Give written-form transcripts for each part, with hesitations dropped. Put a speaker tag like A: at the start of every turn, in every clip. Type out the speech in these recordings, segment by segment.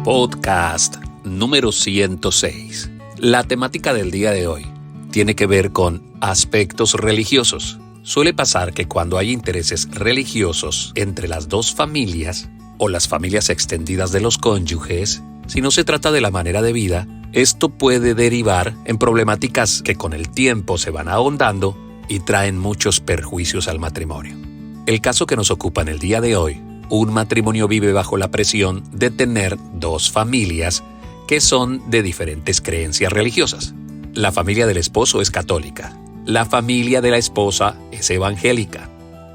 A: Podcast número 106. La temática del día de hoy tiene que ver con aspectos religiosos. Suele pasar que cuando hay intereses religiosos entre las dos familias o las familias extendidas de los cónyuges, si no se trata de la manera de vida, esto puede derivar en problemáticas que con el tiempo se van ahondando y traen muchos perjuicios al matrimonio. El caso que nos ocupa en el día de hoy, un matrimonio vive bajo la presión de tener dos familias que son de diferentes creencias religiosas. La familia del esposo es católica. La familia de la esposa es evangélica.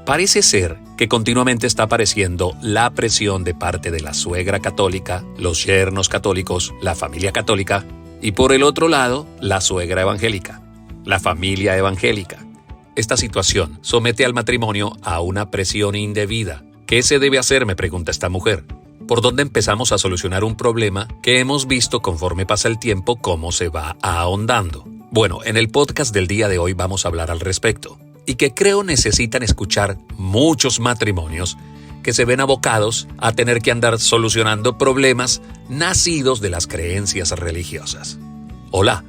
A: Parece ser que continuamente está apareciendo la presión de parte de la suegra católica, los yernos católicos, la familia católica y por el otro lado, la suegra evangélica, la familia evangélica. Esta situación somete al matrimonio a una presión indebida. ¿Qué se debe hacer?, me pregunta esta mujer. ¿Por dónde empezamos a solucionar un problema que hemos visto conforme pasa el tiempo cómo se va ahondando? Bueno, en el podcast del día de hoy vamos a hablar al respecto y que creo necesitan escuchar muchos matrimonios que se ven abocados a tener que andar solucionando problemas nacidos de las creencias religiosas. Hola,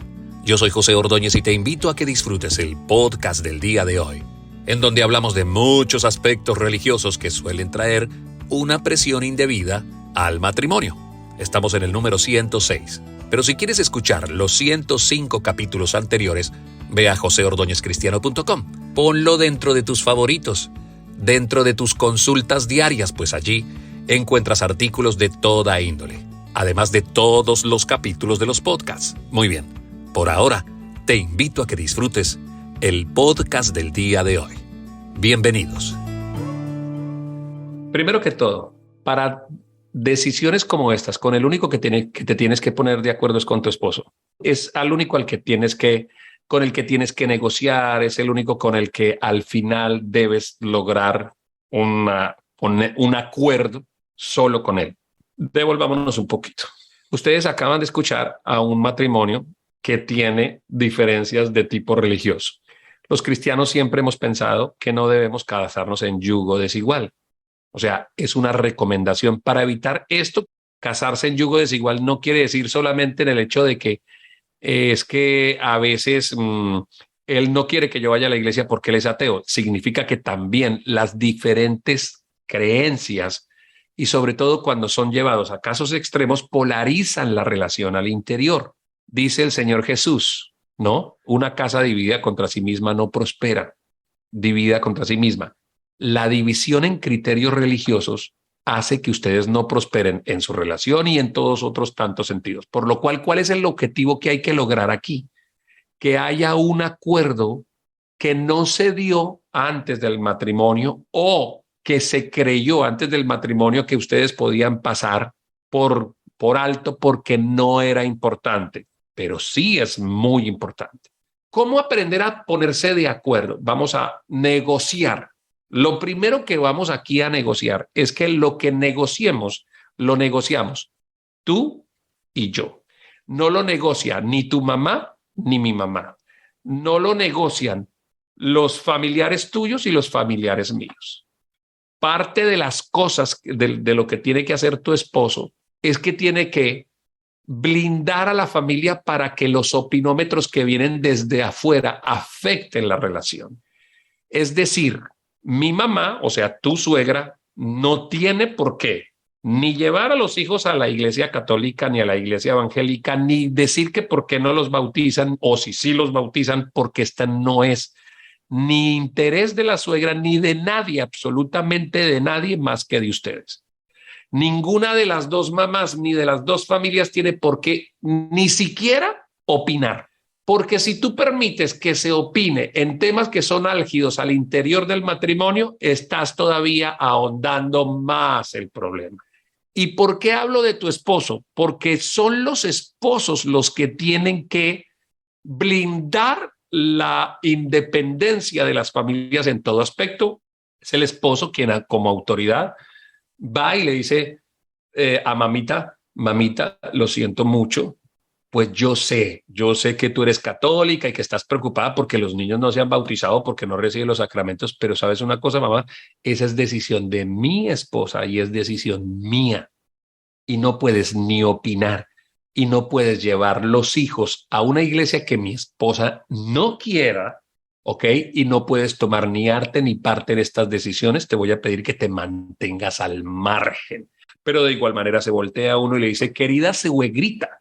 A: yo soy José Ordóñez y te invito a que disfrutes el podcast del día de hoy, en donde hablamos de muchos aspectos religiosos que suelen traer una presión indebida al matrimonio. Estamos en el número 106. Pero si quieres escuchar los 105 capítulos anteriores, ve a joseordóñezcristiano.com. Ponlo dentro de tus favoritos, dentro de tus consultas diarias, pues allí encuentras artículos de toda índole, además de todos los capítulos de los podcasts. Muy bien, por ahora te invito a que disfrutes el podcast del día de hoy. Bienvenidos. Primero que todo, para decisiones como estas, con el único que te tienes que poner de acuerdo es con tu esposo. Es al único con el que tienes que negociar, es el único con el que al final debes lograr un acuerdo solo con él. Devolvámonos un poquito. Ustedes acaban de escuchar a un matrimonio que tiene diferencias de tipo religioso. Los cristianos siempre hemos pensado que no debemos casarnos en yugo desigual. O sea, es una recomendación para evitar esto. Casarse en yugo desigual no quiere decir solamente en el hecho de que es que a veces él no quiere que yo vaya a la iglesia porque él es ateo. Significa que también las diferentes creencias y sobre todo cuando son llevados a casos extremos polarizan la relación al interior. Dice el Señor Jesús, ¿no? Una casa dividida contra sí misma no prospera, dividida contra sí misma. La división en criterios religiosos hace que ustedes no prosperen en su relación y en todos otros tantos sentidos. Por lo cual, ¿cuál es el objetivo que hay que lograr aquí? Que haya un acuerdo que no se dio antes del matrimonio o que se creyó antes del matrimonio que ustedes podían pasar por alto porque no era importante, pero sí es muy importante. ¿Cómo aprender a ponerse de acuerdo? Vamos a negociar. Lo primero que vamos aquí a negociar es que lo que negociemos, lo negociamos tú y yo. No lo negocia ni tu mamá ni mi mamá. No lo negocian los familiares tuyos y los familiares míos. Parte de las cosas de lo que tiene que hacer tu esposo es que tiene que blindar a la familia para que los opinómetros que vienen desde afuera afecten la relación. Es decir, mi mamá, o sea, tu suegra, no tiene por qué ni llevar a los hijos a la iglesia católica ni a la iglesia evangélica, ni decir que por qué no los bautizan o si sí los bautizan, porque esta no es ni interés de la suegra ni de nadie, absolutamente de nadie más que de ustedes. Ninguna de las dos mamás ni de las dos familias tiene por qué ni siquiera opinar. Porque si tú permites que se opine en temas que son álgidos al interior del matrimonio, estás todavía ahondando más el problema. ¿Y por qué hablo de tu esposo? Porque son los esposos los que tienen que blindar la independencia de las familias en todo aspecto. Es el esposo quien como autoridad va y le dice a mamita, lo siento mucho, pues yo sé que tú eres católica y que estás preocupada porque los niños no se han bautizado, porque no reciben los sacramentos, pero ¿sabes una cosa, mamá? Esa es decisión de mi esposa y es decisión mía. y no puedes ni opinar y no puedes llevar los hijos a una iglesia que mi esposa no quiera, ¿ok? Y no puedes tomar ni arte ni parte en estas decisiones, te voy a pedir que te mantengas al margen. Pero de igual manera se voltea a uno y le dice, querida suegrita,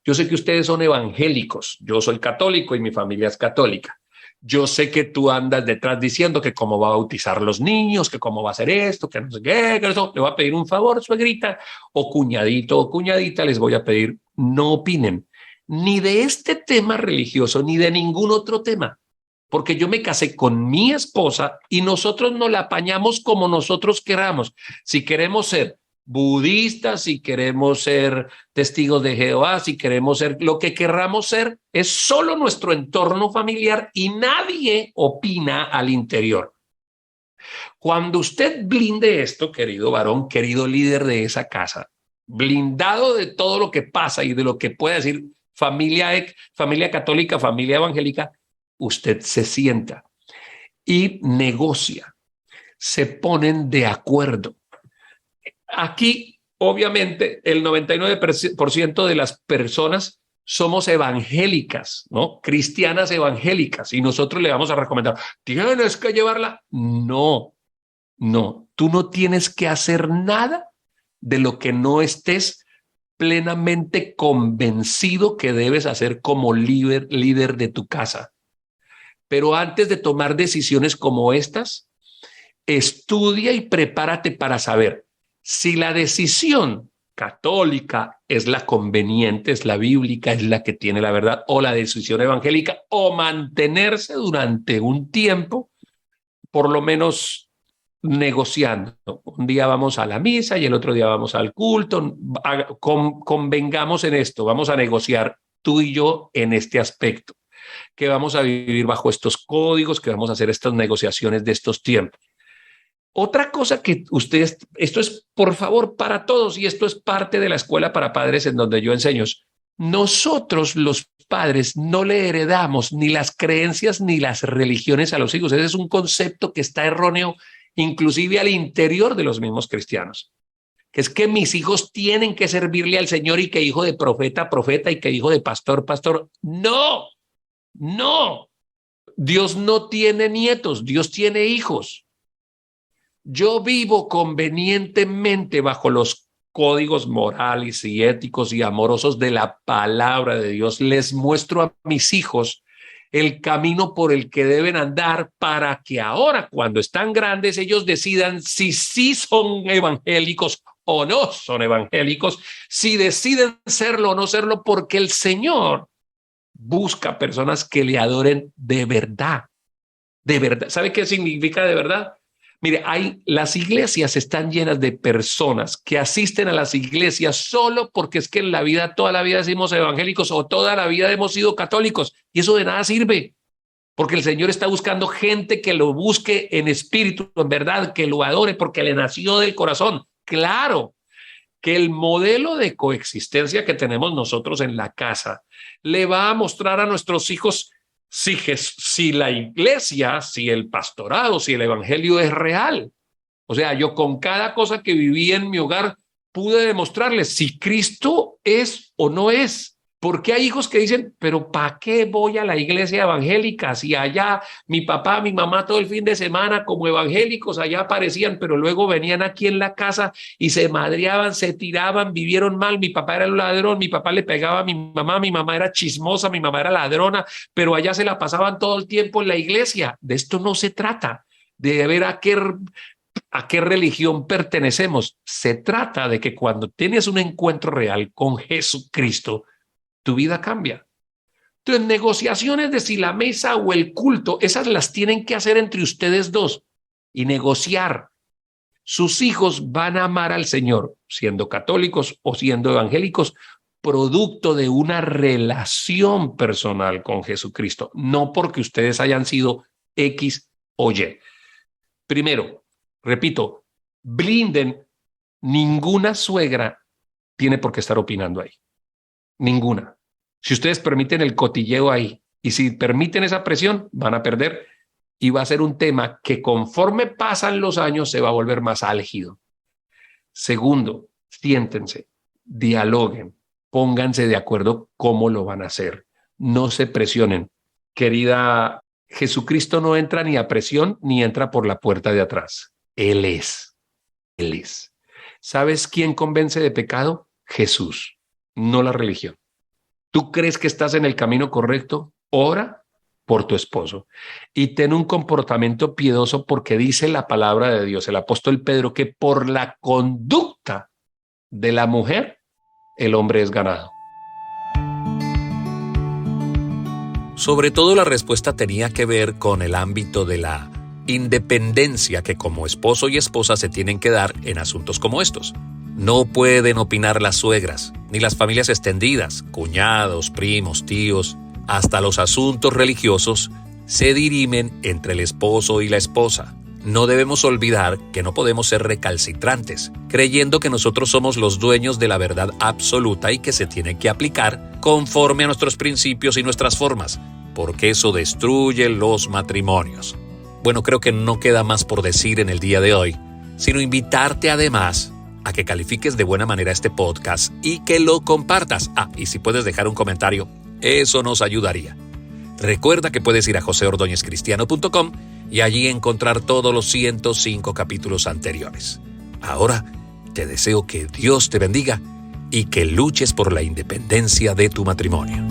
A: yo sé que ustedes son evangélicos, yo soy católico y mi familia es católica. Yo sé que tú andas detrás diciendo que cómo va a bautizar los niños, que cómo va a hacer esto, que no sé qué, que eso. Le voy a pedir un favor, suegrita, o cuñadito o cuñadita, les voy a pedir, no opinen ni de este tema religioso, ni de ningún otro tema, porque yo me casé con mi esposa y nosotros nos la apañamos como nosotros queramos. Si queremos ser budistas, si queremos ser testigos de Jehová, si queremos ser lo que querramos ser, es solo nuestro entorno familiar y nadie opina al interior. Cuando usted blinde esto, querido varón, querido líder de esa casa, blindado de todo lo que pasa y de lo que puede decir familia católica, familia evangélica, usted se sienta y negocia, se ponen de acuerdo. Aquí, obviamente, el 99% de las personas somos evangélicas, ¿no? Cristianas evangélicas, y nosotros le vamos a recomendar, ¿tienes que llevarla? No, no, tú no tienes que hacer nada de lo que no estés plenamente convencido que debes hacer como líder de tu casa. Pero antes de tomar decisiones como estas, estudia y prepárate para saber si la decisión católica es la conveniente, es la bíblica, es la que tiene la verdad, o la decisión evangélica, o mantenerse durante un tiempo, por lo menos negociando. Un día vamos a la misa y el otro día vamos al culto. Convengamos en esto, vamos a negociar tú y yo en este aspecto, que vamos a vivir bajo estos códigos, que vamos a hacer estas negociaciones de estos tiempos. Otra cosa que ustedes, esto es por favor para todos y esto es parte de la escuela para padres en donde yo enseño. Nosotros los padres no le heredamos ni las creencias ni las religiones a los hijos. Ese es un concepto que está erróneo inclusive al interior de los mismos cristianos, que es que mis hijos tienen que servirle al Señor y que hijo de profeta, profeta y que hijo de pastor, pastor. No, no. Dios no tiene nietos, Dios tiene hijos. Yo vivo convenientemente bajo los códigos morales y éticos y amorosos de la palabra de Dios. Les muestro a mis hijos el camino por el que deben andar para que ahora, cuando están grandes, ellos decidan si sí son evangélicos o no son evangélicos, si deciden serlo o no serlo, porque el Señor busca personas que le adoren de verdad. De verdad. ¿Sabe qué significa de verdad? Mire, las iglesias están llenas de personas que asisten a las iglesias solo porque es que en la vida, toda la vida decimos evangélicos o toda la vida hemos sido católicos y eso de nada sirve, porque el Señor está buscando gente que lo busque en espíritu, en verdad, que lo adore porque le nació del corazón. Claro que el modelo de coexistencia que tenemos nosotros en la casa le va a mostrar a nuestros hijos si la iglesia, si el pastorado, si el evangelio es real. O sea, yo con cada cosa que viví en mi hogar pude demostrarles si Cristo es o no es. Porque hay hijos que dicen, pero ¿para qué voy a la iglesia evangélica? Si allá mi papá, mi mamá todo el fin de semana como evangélicos allá aparecían, pero luego venían aquí en la casa y se madreaban, se tiraban, vivieron mal. Mi papá era el ladrón, mi papá le pegaba a mi mamá era chismosa, mi mamá era ladrona, pero allá se la pasaban todo el tiempo en la iglesia. De esto no se trata, de ver a qué religión pertenecemos. Se trata de que cuando tienes un encuentro real con Jesucristo, tu vida cambia. Entonces, negociaciones de si la mesa o el culto, esas las tienen que hacer entre ustedes dos y negociar. Sus hijos van a amar al Señor, siendo católicos o siendo evangélicos, producto de una relación personal con Jesucristo, no porque ustedes hayan sido X o Y. Primero, repito, blinden, ninguna suegra tiene por qué estar opinando ahí. Ninguna. Si ustedes permiten el cotilleo ahí y si permiten esa presión, van a perder y va a ser un tema que conforme pasan los años se va a volver más álgido. Segundo, siéntense, dialoguen, pónganse de acuerdo cómo lo van a hacer. No se presionen. Querida, Jesucristo no entra ni a presión ni entra por la puerta de atrás. Él es. Él es. ¿Sabes quién convence de pecado? Jesús, no la religión. ¿Tú crees que estás en el camino correcto? Ora por tu esposo y ten un comportamiento piedoso, porque dice la palabra de Dios, el apóstol Pedro, que por la conducta de la mujer el hombre es ganado.
B: Sobre todo la respuesta tenía que ver con el ámbito de la independencia que como esposo y esposa se tienen que dar en asuntos como estos. No pueden opinar las suegras, ni las familias extendidas, cuñados, primos, tíos. Hasta los asuntos religiosos se dirimen entre el esposo y la esposa. No debemos olvidar que no podemos ser recalcitrantes, creyendo que nosotros somos los dueños de la verdad absoluta y que se tiene que aplicar conforme a nuestros principios y nuestras formas, porque eso destruye los matrimonios. Bueno, creo que no queda más por decir en el día de hoy, sino invitarte además a que califiques de buena manera este podcast y que lo compartas. Y si puedes dejar un comentario, eso nos ayudaría. Recuerda que puedes ir a joseordóñezcristiano.com y allí encontrar todos los 105 capítulos anteriores. Ahora, te deseo que Dios te bendiga y que luches por la independencia de tu matrimonio.